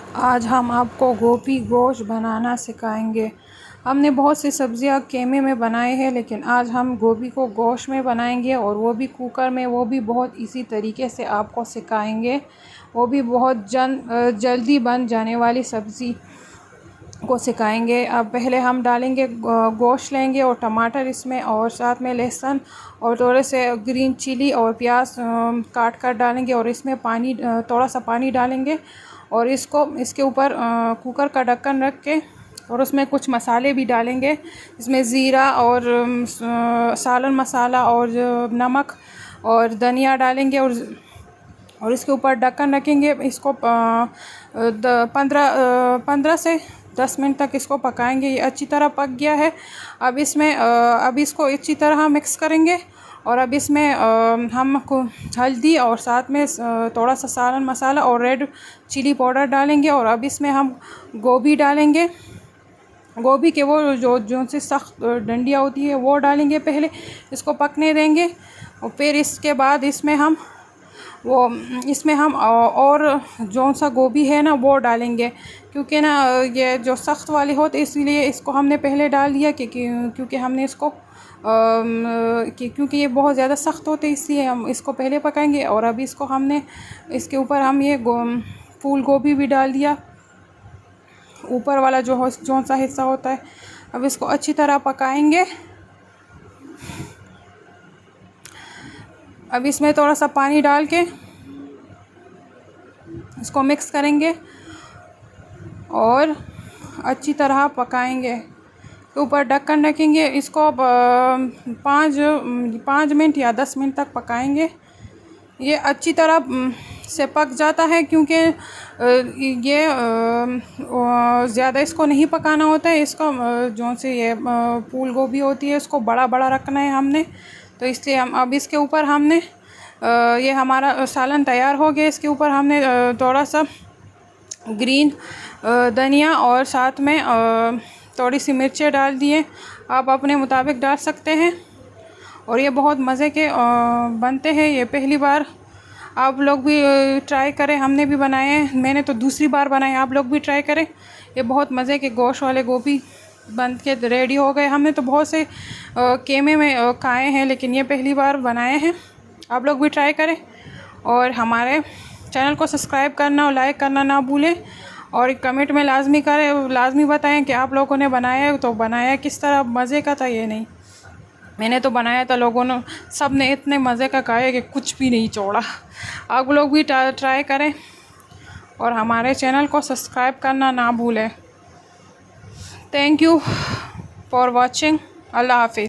आज हम आपको गोभी गोश्त बनाना सिखाएंगे। हमने बहुत सी सब्जियां कीमे में बनाए हैं, लेकिन आज हम गोभी को गोश्त में बनाएंगे और वो भी कुकर में। वो भी बहुत इसी तरीके से आपको सिखाएंगे। वो भी बहुत जल्दी बन जाने वाली सब्ज़ी को सिखाएंगे। अब पहले हम डालेंगे गोश्त लेंगे और टमाटर इसमें, और साथ में लहसुन और थोड़े से ग्रीन चिली और प्याज काट कर डालेंगे, और इसमें पानी थोड़ा सा पानी डालेंगे और इसके ऊपर कुकर का ढक्कन रख के और उसमें कुछ मसाले भी डालेंगे। इसमें ज़ीरा और सालन मसाला और नमक और धनिया डालेंगे और इसके ऊपर ढक्कन रखेंगे। इसको 15 से 10 मिनट तक इसको पकाएंगे। ये अच्छी तरह पक गया है। अब इसको अच्छी तरह मिक्स करेंगे और अब इसमें हम हल्दी और साथ में थोड़ा सा सालन मसाला और रेड चिली पाउडर डालेंगे। और अब इसमें हम गोभी डालेंगे। गोभी के वो जो सी सख्त डंडियाँ होती है वो डालेंगे। पहले इसको पकने देंगे और फिर इसके बाद इसमें हम और जो सा गोभी है ना वो डालेंगे, क्योंकि ना ये जो सख्त वाली होती इसलिए इसको हमने पहले डाल दिया क्योंकि हमने इसको क्योंकि ये बहुत ज़्यादा सख्त होते इसलिए हम इसको पहले पकाएंगे। और अभी इसके ऊपर हम ये फूल गोभी भी डाल दिया, ऊपर वाला जो सा हिस्सा होता है। अब इसको अच्छी तरह पकाएंगे। अब इसमें थोड़ा सा पानी डाल के इसको मिक्स करेंगे और अच्छी तरह पकाएंगे। ऊपर ढक्कन रखेंगे। इसको 5 मिनट या 10 मिनट तक पकाएंगे। ये अच्छी तरह से पक जाता है, क्योंकि ये ज़्यादा इसको नहीं पकाना होता है। इसको जो से ये फूल गोभी होती है इसको बड़ा बड़ा रखना है हमने, तो इसलिए हम अब इसके ऊपर हमने ये हमारा सालन तैयार हो गया। इसके ऊपर हमने थोड़ा सा ग्रीन धनिया और साथ में थोड़ी सी मिर्चें डाल दिए। आप अपने मुताबिक डाल सकते हैं। और ये बहुत मज़े के बनते हैं। ये पहली बार आप लोग भी ट्राई करें। हमने भी बनाए हैं, मैंने तो दूसरी बार बनाए, आप लोग भी ट्राई करें। ये बहुत मज़े के गोश्त वाले गोभी बन के रेडी हो गए। हमने तो बहुत से कीमे में खाए हैं, लेकिन ये पहली बार बनाए हैं। आप लोग भी ट्राई करें और हमारे चैनल को सब्सक्राइब करना और लाइक करना ना भूलें। और कमेंट में लाजमी बताएं कि आप लोगों ने बनाया तो बनाया किस तरह, मज़े का था ये नहीं। मैंने तो बनाया था, लोगों ने सब ने इतने मज़े का खाया कि कुछ भी नहीं छोड़ा। आप लोग भी ट्राई करें और हमारे चैनल को सब्सक्राइब करना ना भूलें। Thank you for watching. अल्लाह हाफिज़।